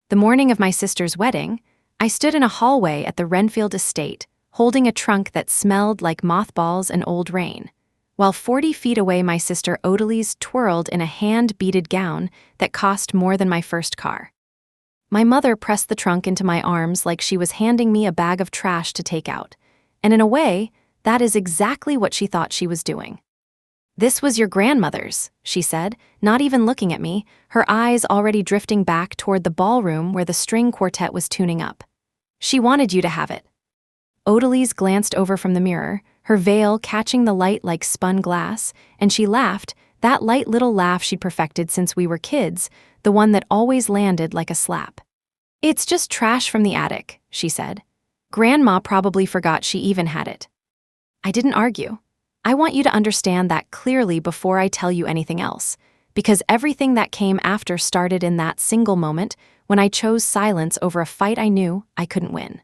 The morning of my sister's wedding, I stood in a hallway at the Renfield estate, holding a trunk that smelled like mothballs and old rain, while 40 feet away my sister Odalys twirled in a hand-beaded gown that cost more than my first car. My mother pressed the trunk into my arms like she was handing me a bag of trash to take out, and in a way, that is exactly what she thought she was doing. "This was your grandmother's," she said, not even looking at me, her eyes already drifting back toward the ballroom where the string quartet was tuning up. "She wanted you to have it." Odalys glanced over from the mirror, her veil catching the light like spun glass, and she laughed, that light little laugh she'd perfected since we were kids, the one that always landed like a slap. "It's just trash from the attic," she said. "Grandma probably forgot she even had it." I didn't argue. I want you to understand that clearly before I tell you anything else, because everything that came after started in that single moment when I chose silence over a fight I knew I couldn't win.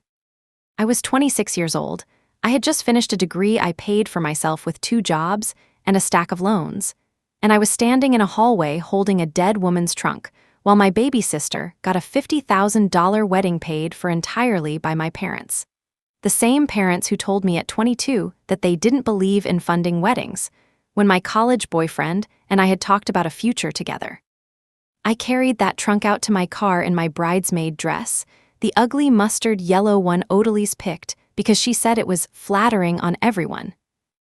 I was 26 years old. I had just finished a degree I paid for myself with 2 jobs and a stack of loans, and I was standing in a hallway holding a dead woman's trunk, while my baby sister got a $50,000 wedding paid for entirely by my parents. The same parents who told me at 22 that they didn't believe in funding weddings, when my college boyfriend and I had talked about a future together. I carried that trunk out to my car in my bridesmaid dress, the ugly mustard yellow one Odalys picked because she said it was flattering on everyone,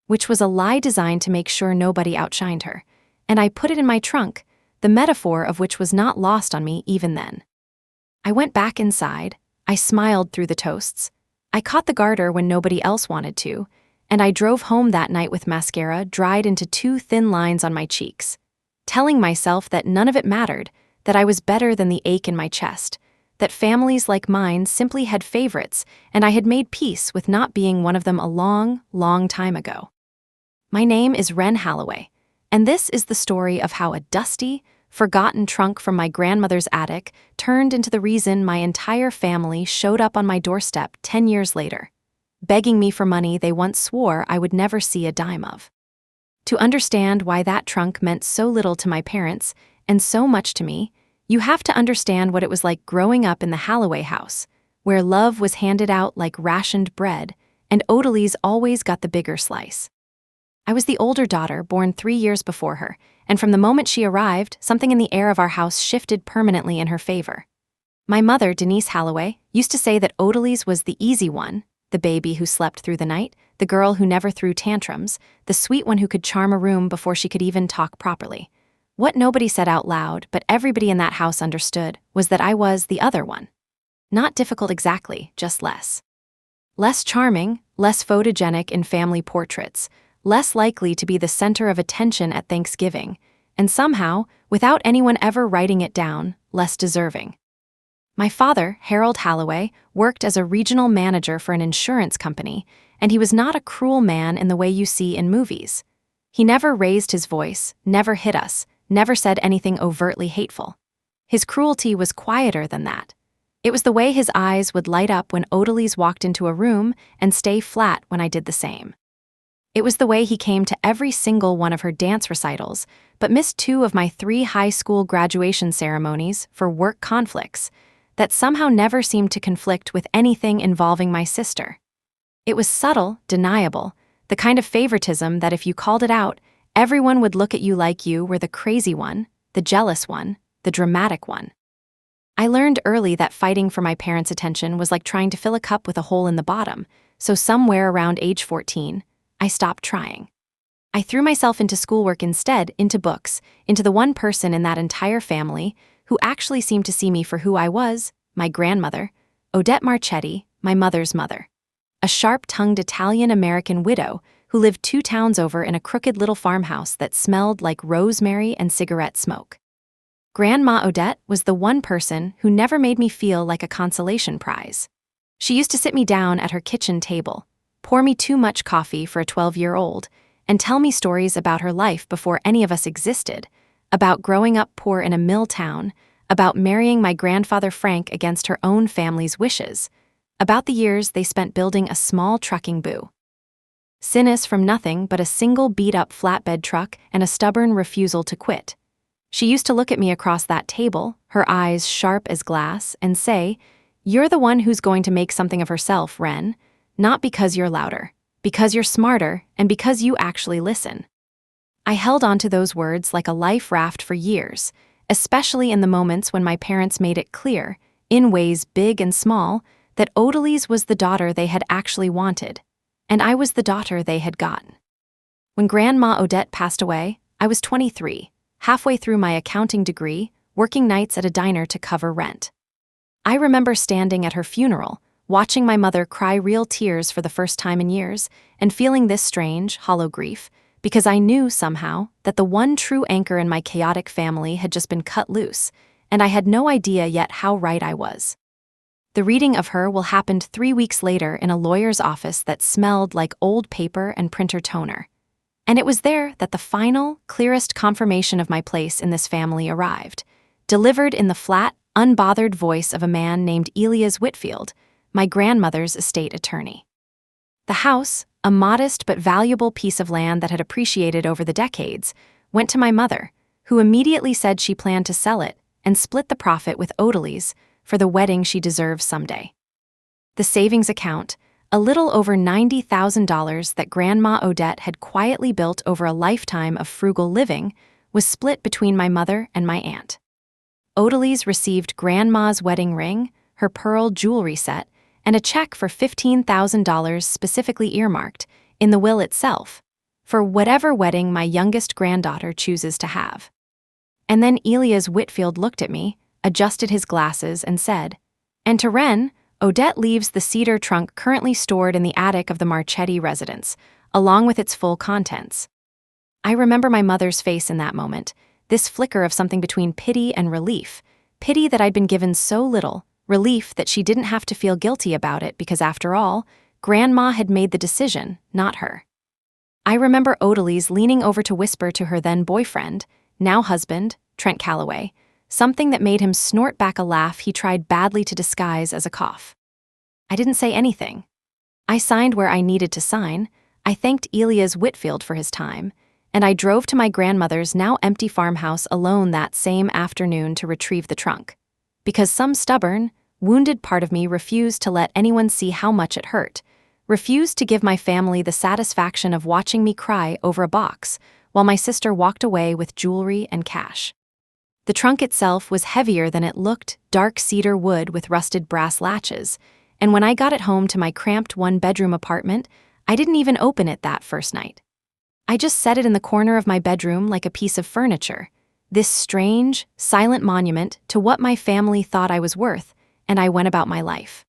which was a lie designed to make sure nobody outshined her, and I put it in my trunk, the metaphor of which was not lost on me even then. I went back inside, I smiled through the toasts, I caught the garter when nobody else wanted to, and I drove home that night with mascara dried into 2 thin lines on my cheeks, telling myself that none of it mattered, that I was better than the ache in my chest, that families like mine simply had favorites, and I had made peace with not being one of them a long, long time ago. My name is Wren Halloway, and this is the story of how a dusty, forgotten trunk from my grandmother's attic turned into the reason my entire family showed up on my doorstep 10 years later, begging me for money they once swore I would never see a dime of. To understand why that trunk meant so little to my parents and so much to me, you have to understand what it was like growing up in the Halloway house, where love was handed out like rationed bread, and Odalys always got the bigger slice. I was the older daughter, born 3 years before her, and from the moment she arrived, something in the air of our house shifted permanently in her favor. My mother, Denise Halloway, used to say that Odalys was the easy one, the baby who slept through the night, the girl who never threw tantrums, the sweet one who could charm a room before she could even talk properly. What nobody said out loud, but everybody in that house understood, was that I was the other one. Not difficult exactly, just less. Less charming, less photogenic in family portraits, less likely to be the center of attention at Thanksgiving, and somehow, without anyone ever writing it down, less deserving. My father, Harold Halloway, worked as a regional manager for an insurance company, and he was not a cruel man in the way you see in movies. He never raised his voice, never hit us, never said anything overtly hateful. His cruelty was quieter than that. It was the way his eyes would light up when Odalys walked into a room and stay flat when I did the same. It was the way he came to every single one of her dance recitals, but missed 2 of my 3 high school graduation ceremonies for work conflicts that somehow never seemed to conflict with anything involving my sister. It was subtle, deniable, the kind of favoritism that if you called it out, everyone would look at you like you were the crazy one, the jealous one, the dramatic one. I learned early that fighting for my parents' attention was like trying to fill a cup with a hole in the bottom, so somewhere around age 14, I stopped trying. I threw myself into schoolwork instead, into books, into the one person in that entire family who actually seemed to see me for who I was, my grandmother, Odette Marchetti, my mother's mother. A sharp-tongued Italian-American widow who lived 2 towns over in a crooked little farmhouse that smelled like rosemary and cigarette smoke. Grandma Odette was the one person who never made me feel like a consolation prize. She used to sit me down at her kitchen table, pour me too much coffee for a 12-year-old, and tell me stories about her life before any of us existed, about growing up poor in a mill town, about marrying my grandfather Frank against her own family's wishes, about the years they spent building a small trucking boo. Sinis from nothing but a single beat-up flatbed truck and a stubborn refusal to quit. She used to look at me across that table, her eyes sharp as glass, and say, "You're the one who's going to make something of herself, Wren, not because you're louder, because you're smarter, and because you actually listen." I held on to those words like a life raft for years, especially in the moments when my parents made it clear, in ways big and small, that Odalys was the daughter they had actually wanted, and I was the daughter they had gotten. When Grandma Odette passed away, I was 23, halfway through my accounting degree, working nights at a diner to cover rent. I remember standing at her funeral, watching my mother cry real tears for the first time in years, and feeling this strange, hollow grief, because I knew somehow that the one true anchor in my chaotic family had just been cut loose, and I had no idea yet how right I was. The reading of her will happen 3 weeks later in a lawyer's office that smelled like old paper and printer toner. And it was there that the final, clearest confirmation of my place in this family arrived, delivered in the flat, unbothered voice of a man named Elias Whitfield, my grandmother's estate attorney. The house, a modest but valuable piece of land that had appreciated over the decades, went to my mother, who immediately said she planned to sell it and split the profit with Odalys for the wedding she deserves someday. The savings account, a little over $90,000 that Grandma Odette had quietly built over a lifetime of frugal living, was split between my mother and my aunt. Odalys received Grandma's wedding ring, her pearl jewelry set, and a check for $15,000 specifically earmarked, in the will itself, for whatever wedding my youngest granddaughter chooses to have. And then Elias Whitfield looked at me, adjusted his glasses, and said, "And to Wren, Odette leaves the cedar trunk currently stored in the attic of the Marchetti residence, along with its full contents." I remember my mother's face in that moment, this flicker of something between pity and relief, pity that I'd been given so little, relief that she didn't have to feel guilty about it because, after all, Grandma had made the decision, not her. I remember Odalys leaning over to whisper to her then boyfriend, now husband, Trent Halloway, something that made him snort back a laugh he tried badly to disguise as a cough. I didn't say anything. I signed where I needed to sign, I thanked Elias Whitfield for his time, and I drove to my grandmother's now empty farmhouse alone that same afternoon to retrieve the trunk, because some stubborn, wounded part of me refused to let anyone see how much it hurt, refused to give my family the satisfaction of watching me cry over a box while my sister walked away with jewelry and cash. The trunk itself was heavier than it looked, dark cedar wood with rusted brass latches, and when I got it home to my cramped one-bedroom apartment, I didn't even open it that first night. I just set it in the corner of my bedroom like a piece of furniture, this strange, silent monument to what my family thought I was worth, and I went about my life.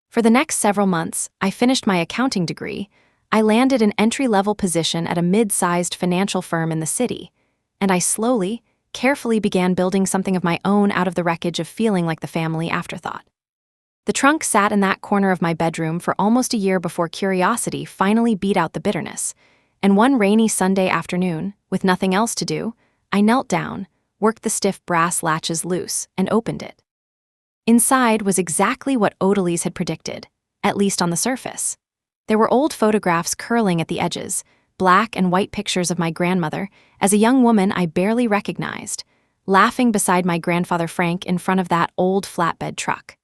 For the next several months, I finished my accounting degree, I landed an entry-level position at a mid-sized financial firm in the city, and I slowly, carefully began building something of my own out of the wreckage of feeling like the family afterthought. The trunk sat in that corner of my bedroom for almost a year before curiosity finally beat out the bitterness, and one rainy Sunday afternoon, with nothing else to do, I knelt down, worked the stiff brass latches loose, and opened it. Inside was exactly what Odalys had predicted, at least on the surface. There were old photographs curling at the edges, black and white pictures of my grandmother, as a young woman I barely recognized, laughing beside my grandfather Frank in front of that old flatbed truck.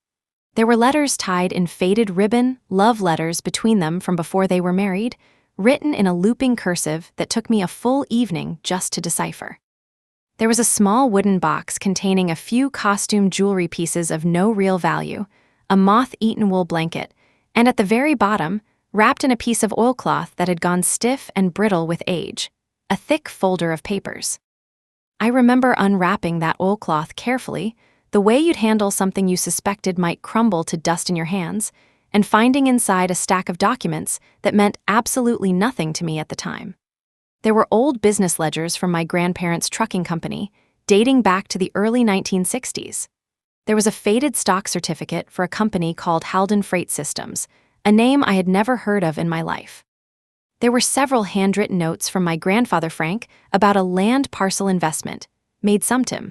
There were letters tied in faded ribbon, love letters between them from before they were married, written in a looping cursive that took me a full evening just to decipher. There was a small wooden box containing a few costume jewelry pieces of no real value, a moth-eaten wool blanket, and at the very bottom, wrapped in a piece of oilcloth that had gone stiff and brittle with age, a thick folder of papers. I remember unwrapping that oilcloth carefully, the way you'd handle something you suspected might crumble to dust in your hands, and finding inside a stack of documents that meant absolutely nothing to me at the time. There were old business ledgers from my grandparents' trucking company, dating back to the early 1960s. There was a faded stock certificate for a company called Halden Freight Systems, a name I had never heard of in my life. There were several handwritten notes from my grandfather Frank about a land parcel investment, made sumtim.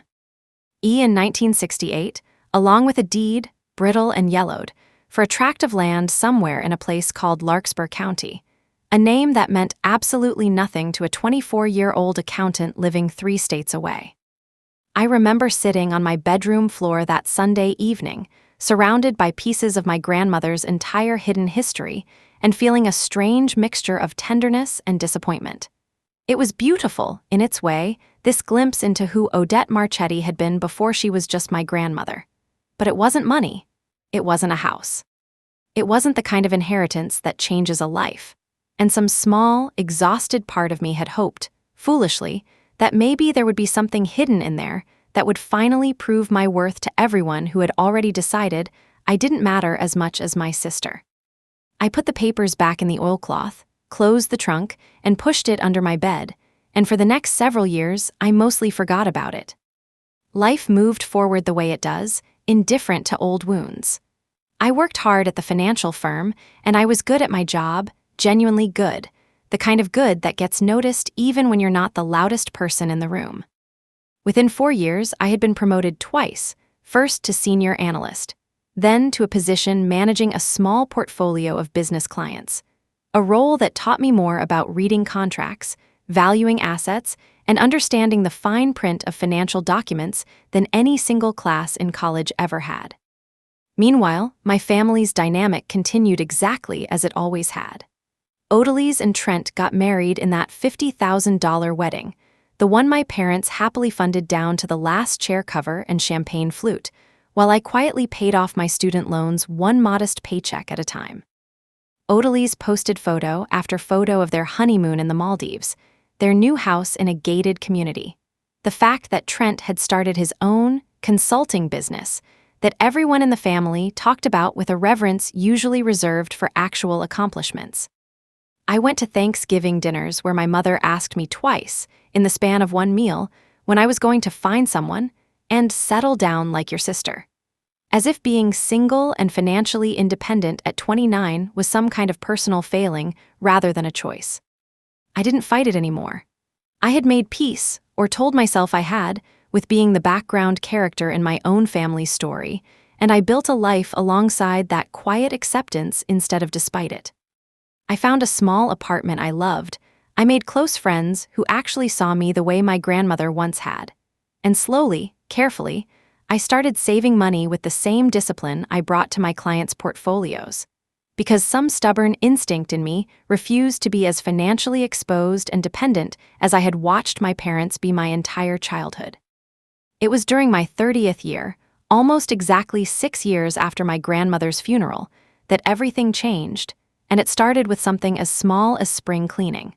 In 1968, along with a deed, brittle and yellowed, for a tract of land somewhere in a place called Larkspur County, a name that meant absolutely nothing to a 24-year-old accountant living 3 states away. I remember sitting on my bedroom floor that Sunday evening, surrounded by pieces of my grandmother's entire hidden history, and feeling a strange mixture of tenderness and disappointment. It was beautiful, in its way, this glimpse into who Odette Marchetti had been before she was just my grandmother. But it wasn't money. It wasn't a house. It wasn't the kind of inheritance that changes a life. And some small, exhausted part of me had hoped, foolishly, that maybe there would be something hidden in there that would finally prove my worth to everyone who had already decided I didn't matter as much as my sister. I put the papers back in the oilcloth, closed the trunk, and pushed it under my bed, and for the next several years, I mostly forgot about it. Life moved forward the way it does, indifferent to old wounds. I worked hard at the financial firm, and I was good at my job, genuinely good, the kind of good that gets noticed even when you're not the loudest person in the room. Within 4 years, I had been promoted twice, first to senior analyst, then to a position managing a small portfolio of business clients, a role that taught me more about reading contracts, valuing assets, and understanding the fine print of financial documents than any single class in college ever had. Meanwhile, my family's dynamic continued exactly as it always had. Odalys and Trent got married in that $50,000 wedding, the one my parents happily funded down to the last chair cover and champagne flute, while I quietly paid off my student loans one modest paycheck at a time. Odalys posted photo after photo of their honeymoon in the Maldives, their new house in a gated community. The fact that Trent had started his own consulting business that everyone in the family talked about with a reverence usually reserved for actual accomplishments. I went to Thanksgiving dinners where my mother asked me twice, in the span of one meal, when I was going to find someone and settle down like your sister. As if being single and financially independent at 29 was some kind of personal failing rather than a choice. I didn't fight it anymore. I had made peace, or told myself I had, with being the background character in my own family's story, and I built a life alongside that quiet acceptance instead of despite it. I found a small apartment I loved. I made close friends who actually saw me the way my grandmother once had. And slowly, carefully, I started saving money with the same discipline I brought to my clients' portfolios. Because some stubborn instinct in me refused to be as financially exposed and dependent as I had watched my parents be my entire childhood. It was during my 30th year, almost exactly 6 years after my grandmother's funeral, that everything changed, and it started with something as small as spring cleaning.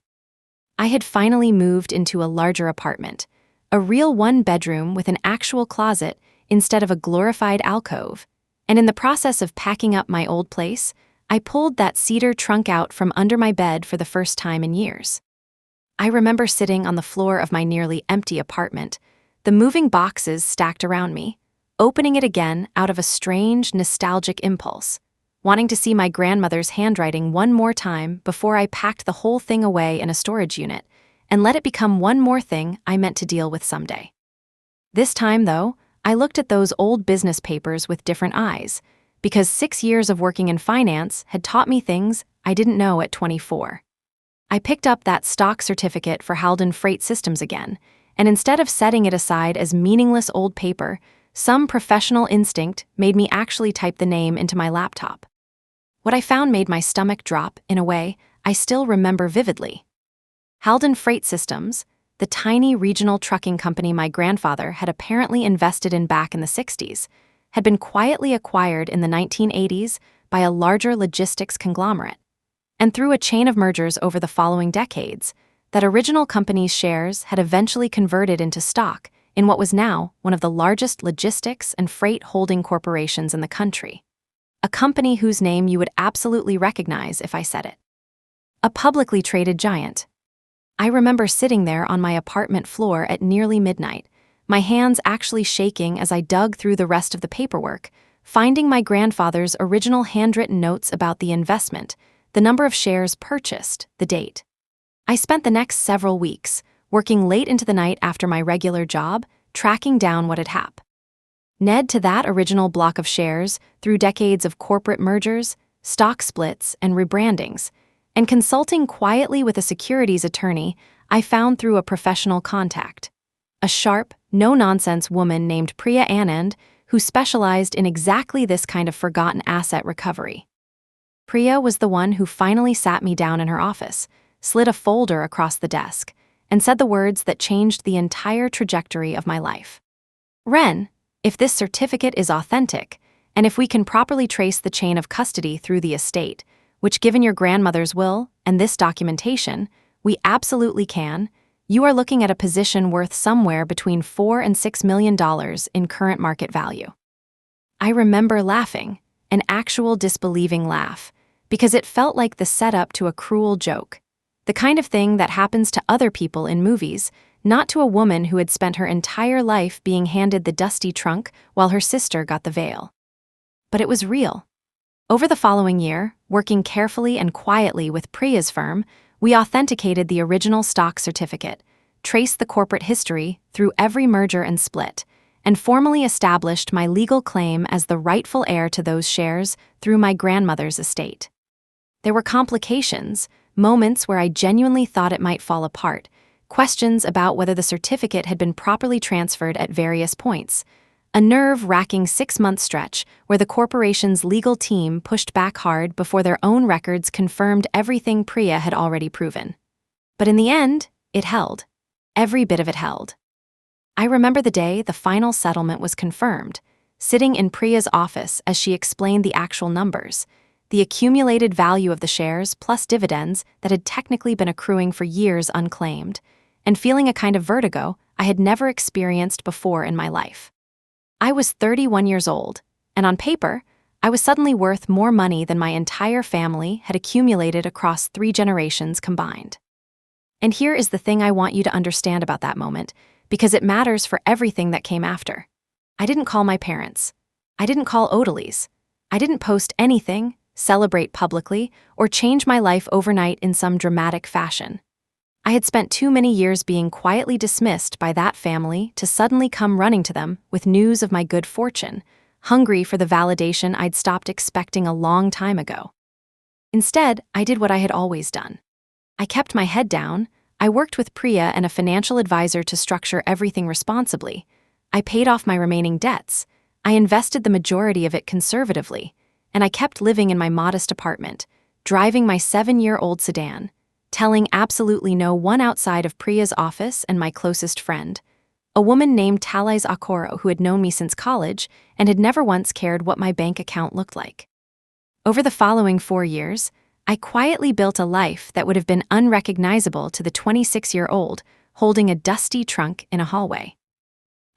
I had finally moved into a larger apartment, a real one-bedroom with an actual closet instead of a glorified alcove, and in the process of packing up my old place, I pulled that cedar trunk out from under my bed for the first time in years. I remember sitting on the floor of my nearly empty apartment, the moving boxes stacked around me, opening it again out of a strange, nostalgic impulse, wanting to see my grandmother's handwriting one more time before I packed the whole thing away in a storage unit and let it become one more thing I meant to deal with someday. This time, though, I looked at those old business papers with different eyes, because 6 years of working in finance had taught me things I didn't know at 24. I picked up that stock certificate for Halden Freight Systems again, and instead of setting it aside as meaningless old paper, some professional instinct made me actually type the name into my laptop. What I found made my stomach drop in a way I still remember vividly. Halden Freight Systems, the tiny regional trucking company my grandfather had apparently invested in back in the 60s, had been quietly acquired in the 1980s by a larger logistics conglomerate. And through a chain of mergers over the following decades, that original company's shares had eventually converted into stock in what was now one of the largest logistics and freight holding corporations in the country. A company whose name you would absolutely recognize if I said it. A publicly traded giant. I remember sitting there on my apartment floor at nearly midnight, my hands actually shaking as I dug through the rest of the paperwork, finding my grandfather's original handwritten notes about the investment, the number of shares purchased, the date. I spent the next several weeks, working late into the night after my regular job, tracking down what had happened. Ned to that original block of shares through decades of corporate mergers, stock splits, and rebrandings, and consulting quietly with a securities attorney I found through a professional contact. A sharp, no-nonsense woman named Priya Anand who specialized in exactly this kind of forgotten asset recovery. Priya was the one who finally sat me down in her office, slid a folder across the desk, and said the words that changed the entire trajectory of my life. Wren, if this certificate is authentic, and if we can properly trace the chain of custody through the estate, which given your grandmother's will and this documentation, we absolutely can, you are looking at a position worth somewhere between $4 and $6 million in current market value. I remember laughing, an actual disbelieving laugh, because it felt like the setup to a cruel joke, the kind of thing that happens to other people in movies, not to a woman who had spent her entire life being handed the dusty trunk while her sister got the veil. But it was real. Over the following year, working carefully and quietly with Priya's firm, we authenticated the original stock certificate, traced the corporate history through every merger and split, and formally established my legal claim as the rightful heir to those shares through my grandmother's estate. There were complications, moments where I genuinely thought it might fall apart, questions about whether the certificate had been properly transferred at various points, a nerve-wracking 6-month stretch where the corporation's legal team pushed back hard before their own records confirmed everything Priya had already proven. But in the end, it held. Every bit of it held. I remember the day the final settlement was confirmed, sitting in Priya's office as she explained the actual numbers, the accumulated value of the shares plus dividends that had technically been accruing for years unclaimed, and feeling a kind of vertigo I had never experienced before in my life. I was 31 years old, and on paper, I was suddenly worth more money than my entire family had accumulated across 3 generations combined. And here is the thing I want you to understand about that moment, because it matters for everything that came after. I didn't call my parents. I didn't call Odalys. I didn't post anything, celebrate publicly, or change my life overnight in some dramatic fashion. I had spent too many years being quietly dismissed by that family to suddenly come running to them with news of my good fortune, hungry for the validation I'd stopped expecting a long time ago. Instead, I did what I had always done. I kept my head down, I worked with Priya and a financial advisor to structure everything responsibly, I paid off my remaining debts, I invested the majority of it conservatively, and I kept living in my modest apartment, driving my 7-year-old sedan, telling absolutely no one outside of Priya's office and my closest friend, a woman named Odalys Akoro who had known me since college and had never once cared what my bank account looked like. Over the following 4 years, I quietly built a life that would have been unrecognizable to the 26-year-old holding a dusty trunk in a hallway.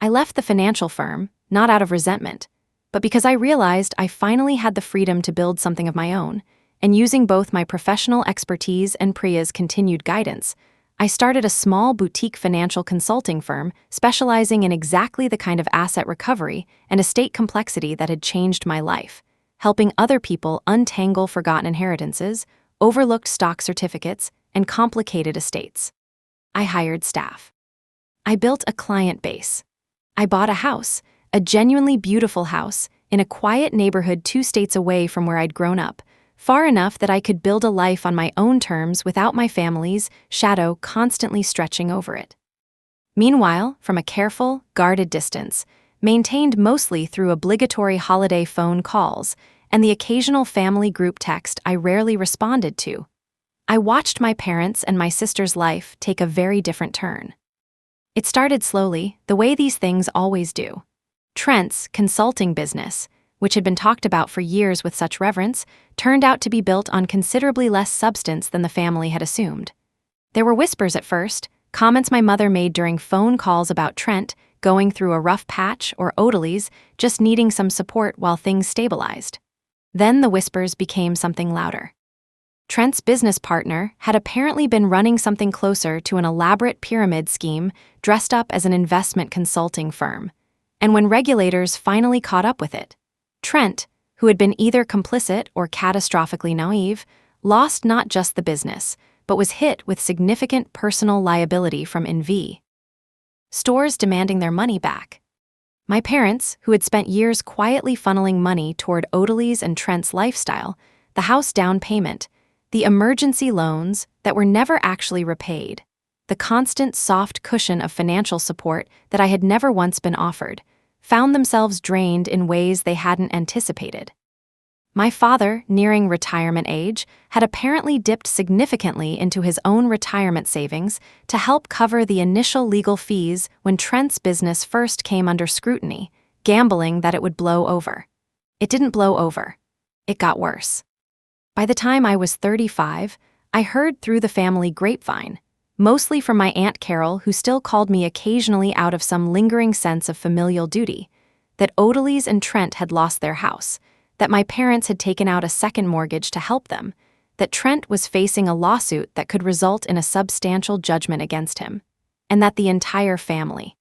I left the financial firm, not out of resentment, but because I realized I finally had the freedom to build something of my own, and using both my professional expertise and Priya's continued guidance, I started a small boutique financial consulting firm specializing in exactly the kind of asset recovery and estate complexity that had changed my life, helping other people untangle forgotten inheritances, overlooked stock certificates, and complicated estates. I hired staff. I built a client base. I bought a house, a genuinely beautiful house, in a quiet neighborhood 2 states away from where I'd grown up, far enough that I could build a life on my own terms without my family's shadow constantly stretching over it. Meanwhile, from a careful, guarded distance, maintained mostly through obligatory holiday phone calls and the occasional family group text I rarely responded to, I watched my parents' and my sister's life take a very different turn. It started slowly, the way these things always do. Trent's consulting business, which had been talked about for years with such reverence, turned out to be built on considerably less substance than the family had assumed. There were whispers at first, comments my mother made during phone calls about Trent going through a rough patch or Odalys just needing some support while things stabilized. Then the whispers became something louder. Trent's business partner had apparently been running something closer to an elaborate pyramid scheme dressed up as an investment consulting firm. And when regulators finally caught up with it, Trent, who had been either complicit or catastrophically naive, lost not just the business, but was hit with significant personal liability from investors. Stores demanding their money back. My parents, who had spent years quietly funneling money toward Odalys and Trent's lifestyle, the house down payment, the emergency loans that were never actually repaid, the constant soft cushion of financial support that I had never once been offered, found themselves drained in ways they hadn't anticipated. My father, nearing retirement age, had apparently dipped significantly into his own retirement savings to help cover the initial legal fees when Trent's business first came under scrutiny, gambling that it would blow over. It didn't blow over. It got worse. By the time I was 35, I heard through the family grapevine, mostly from my Aunt Carol, who still called me occasionally out of some lingering sense of familial duty, that Odalys and Trent had lost their house, that my parents had taken out a second mortgage to help them, that Trent was facing a lawsuit that could result in a substantial judgment against him, and that the entire family,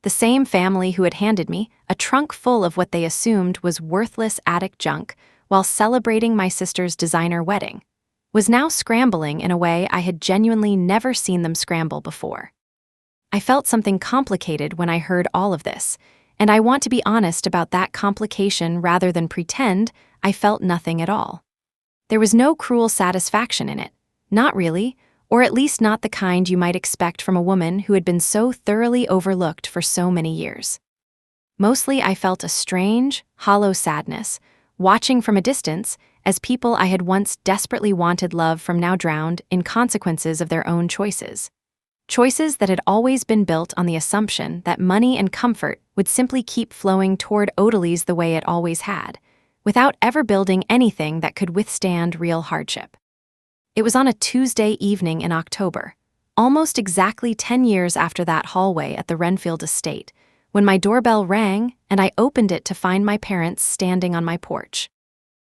the same family who had handed me a trunk full of what they assumed was worthless attic junk while celebrating my sister's designer wedding, was now scrambling in a way I had genuinely never seen them scramble before. I felt something complicated when I heard all of this, and I want to be honest about that complication rather than pretend I felt nothing at all. There was no cruel satisfaction in it, not really, or at least not the kind you might expect from a woman who had been so thoroughly overlooked for so many years. Mostly I felt a strange, hollow sadness, watching from a distance as people I had once desperately wanted love from now drowned in consequences of their own choices. Choices that had always been built on the assumption that money and comfort would simply keep flowing toward Odalys the way it always had, without ever building anything that could withstand real hardship. It was on a Tuesday evening in October, almost exactly 10 years after that hallway at the Renfield estate, when my doorbell rang and I opened it to find my parents standing on my porch.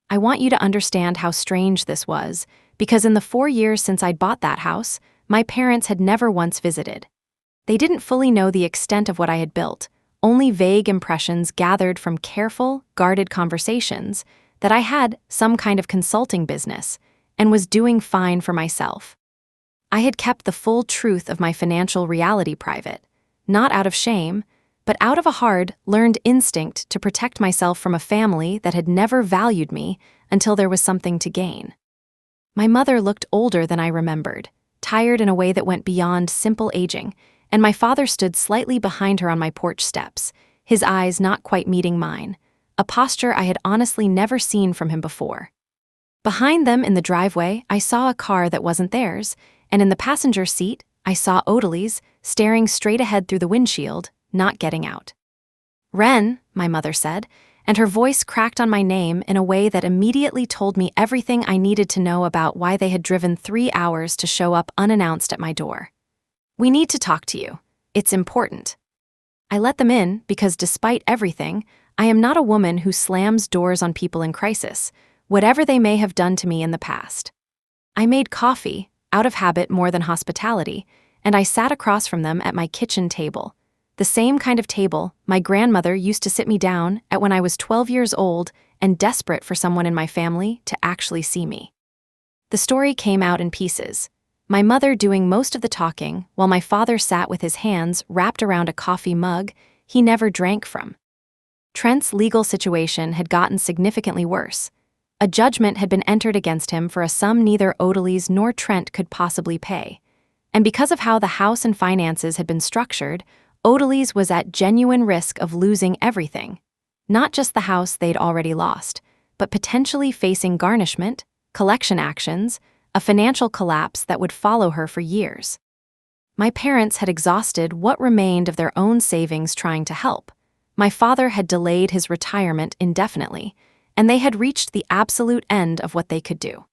I want you to understand how strange this was, because in the 4 years since I'd bought that house, my parents had never once visited. They didn't fully know the extent of what I had built, only vague impressions gathered from careful, guarded conversations that I had some kind of consulting business and was doing fine for myself. I had kept the full truth of my financial reality private, not out of shame, but out of a hard-learned instinct to protect myself from a family that had never valued me until there was something to gain. My mother looked older than I remembered, tired in a way that went beyond simple aging, and my father stood slightly behind her on my porch steps, his eyes not quite meeting mine, a posture I had honestly never seen from him before. Behind them in the driveway, I saw a car that wasn't theirs, and in the passenger seat, I saw Odalys staring straight ahead through the windshield, not getting out. "Wren," my mother said, and her voice cracked on my name in a way that immediately told me everything I needed to know about why they had driven 3 hours to show up unannounced at my door. "We need to talk to you. It's important." I let them in because despite everything, I am not a woman who slams doors on people in crisis, whatever they may have done to me in the past. I made coffee, out of habit more than hospitality, and I sat across from them at my kitchen table, the same kind of table my grandmother used to sit me down at when I was 12 years old and desperate for someone in my family to actually see me. The story came out in pieces, my mother doing most of the talking while my father sat with his hands wrapped around a coffee mug he never drank from. Trent's legal situation had gotten significantly worse. A judgment had been entered against him for a sum neither Odalys nor Trent could possibly pay. And because of how the house and finances had been structured, Odalys was at genuine risk of losing everything. Not just the house they'd already lost, but potentially facing garnishment, collection actions, a financial collapse that would follow her for years. My parents had exhausted what remained of their own savings trying to help. My father had delayed his retirement indefinitely, and they had reached the absolute end of what they could do.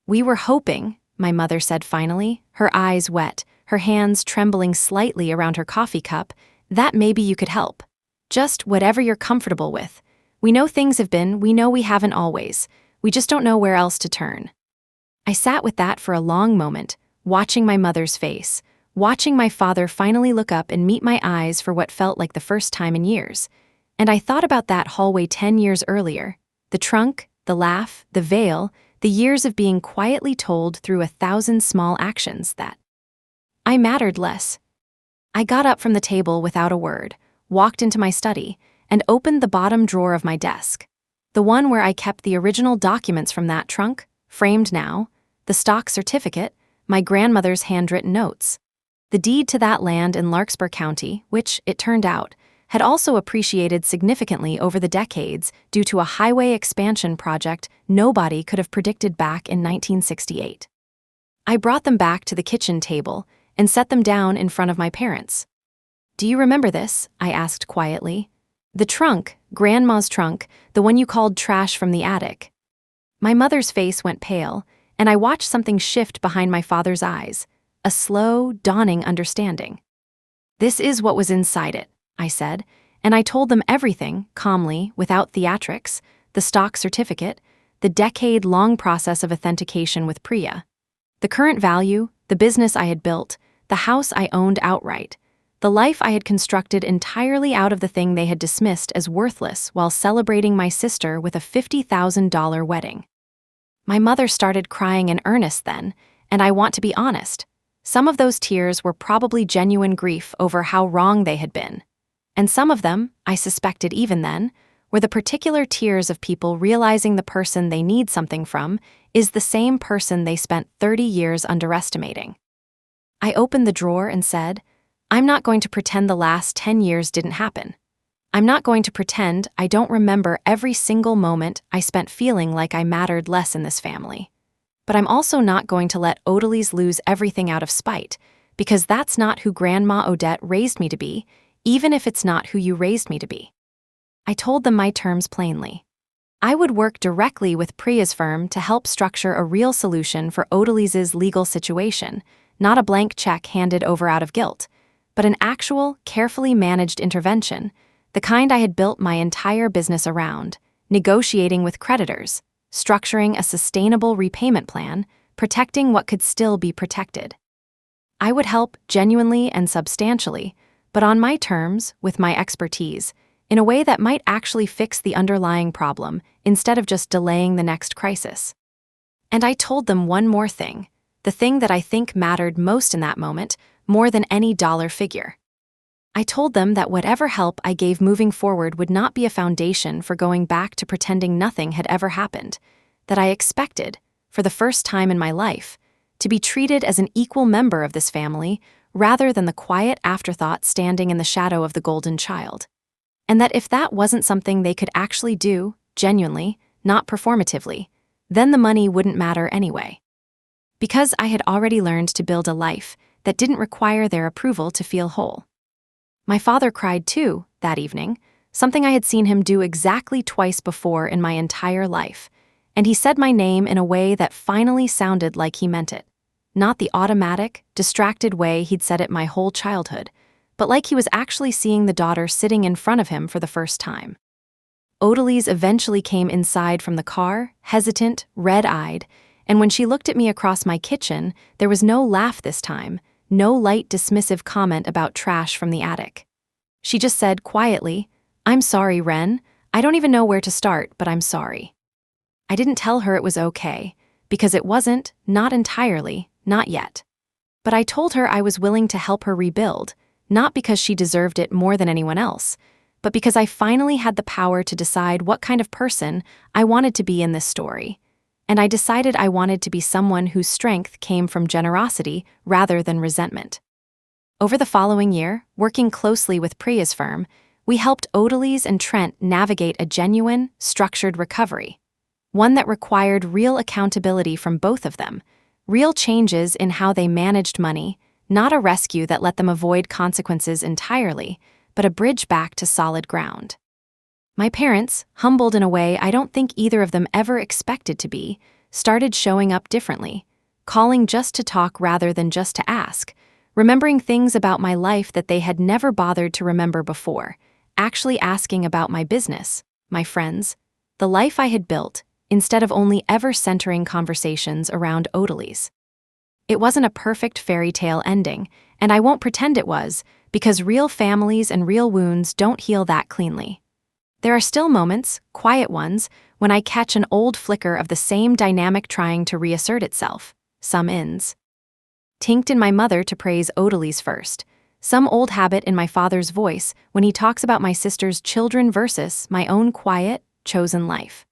"We were hoping," my mother said finally, her eyes wet, her hands trembling slightly around her coffee cup, "that maybe you could help. Just whatever you're comfortable with. We know things have been, we know we haven't always. We just don't know where else to turn." I sat with that for a long moment, watching my mother's face, watching my father finally look up and meet my eyes for what felt like the first time in years. And I thought about that hallway 10 years earlier, the trunk, the laugh, the veil, the years of being quietly told through 1,000 small actions that I mattered less. I got up from the table without a word, walked into my study, and opened the bottom drawer of my desk, the one where I kept the original documents from that trunk, framed now, the stock certificate, my grandmother's handwritten notes. The deed to that land in Larkspur County, which, it turned out, had also appreciated significantly over the decades due to a highway expansion project nobody could have predicted back in 1968. I brought them back to the kitchen table and set them down in front of my parents. "Do you remember this?" I asked quietly. "The trunk, Grandma's trunk, the one you called trash from the attic." My mother's face went pale, and I watched something shift behind my father's eyes, a slow, dawning understanding. "This is what was inside it," I said, and I told them everything, calmly, without theatrics, the stock certificate, the decade-long process of authentication with Priya, the current value, the business I had built, the house I owned outright, the life I had constructed entirely out of the thing they had dismissed as worthless while celebrating my sister with a $50,000 wedding. My mother started crying in earnest then, and I want to be honest. Some of those tears were probably genuine grief over how wrong they had been. And some of them, I suspected even then, were the particular tears of people realizing the person they need something from is the same person they spent 30 years underestimating. I opened the drawer and said, "I'm not going to pretend the last 10 years didn't happen. I'm not going to pretend I don't remember every single moment I spent feeling like I mattered less in this family. But I'm also not going to let Odalys lose everything out of spite, because that's not who Grandma Odette raised me to be, even if it's not who you raised me to be." I told them my terms plainly. I would work directly with Priya's firm to help structure a real solution for Odalys's legal situation, not a blank check handed over out of guilt, but an actual, carefully managed intervention, the kind I had built my entire business around, negotiating with creditors, structuring a sustainable repayment plan, protecting what could still be protected. I would help genuinely and substantially, but on my terms, with my expertise, in a way that might actually fix the underlying problem instead of just delaying the next crisis. And I told them one more thing, the thing that I think mattered most in that moment, more than any dollar figure. I told them that whatever help I gave moving forward would not be a foundation for going back to pretending nothing had ever happened, that I expected, for the first time in my life, to be treated as an equal member of this family rather than the quiet afterthought standing in the shadow of the golden child. And that if that wasn't something they could actually do, genuinely, not performatively, then the money wouldn't matter anyway. Because I had already learned to build a life that didn't require their approval to feel whole. My father cried too, that evening, something I had seen him do exactly twice before in my entire life, and he said my name in a way that finally sounded like he meant it. Not the automatic, distracted way he'd said it my whole childhood, but like he was actually seeing the daughter sitting in front of him for the first time. Odalys eventually came inside from the car, hesitant, red-eyed, and when she looked at me across my kitchen, there was no laugh this time, no light dismissive comment about trash from the attic. She just said quietly, "I'm sorry, Wren. I don't even know where to start, but I'm sorry." I didn't tell her it was okay, because it wasn't, not entirely, not yet. But I told her I was willing to help her rebuild, not because she deserved it more than anyone else, but because I finally had the power to decide what kind of person I wanted to be in this story. And I decided I wanted to be someone whose strength came from generosity rather than resentment. Over the following year, working closely with Priya's firm, we helped Odalys and Trent navigate a genuine, structured recovery, one that required real accountability from both of them, real changes in how they managed money, not a rescue that let them avoid consequences entirely, but a bridge back to solid ground. My parents, humbled in a way I don't think either of them ever expected to be, started showing up differently, calling just to talk rather than just to ask, remembering things about my life that they had never bothered to remember before, actually asking about my business, my friends, the life I had built, instead of only ever centering conversations around Odalys. It wasn't a perfect fairy tale ending, and I won't pretend it was, because real families and real wounds don't heal that cleanly. There are still moments, quiet ones, when I catch an old flicker of the same dynamic trying to reassert itself, some ins. Tinked in my mother to praise Odalys first, some old habit in my father's voice when he talks about my sister's children versus my own quiet, chosen life.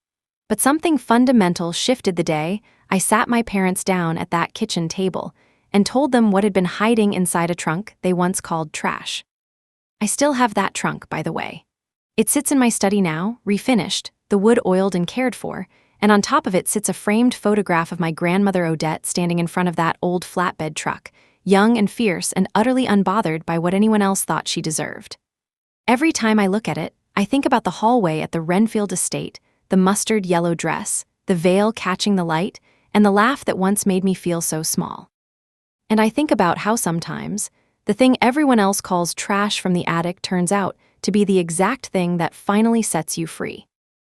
But something fundamental shifted the day I sat my parents down at that kitchen table, and told them what had been hiding inside a trunk they once called trash. I still have that trunk, by the way. It sits in my study now, refinished, the wood oiled and cared for, and on top of it sits a framed photograph of my grandmother Odette standing in front of that old flatbed truck, young and fierce and utterly unbothered by what anyone else thought she deserved. Every time I look at it, I think about the hallway at the Renfield estate, the mustard yellow dress, the veil catching the light, and the laugh that once made me feel so small. And I think about how sometimes the thing everyone else calls trash from the attic turns out to be the exact thing that finally sets you free.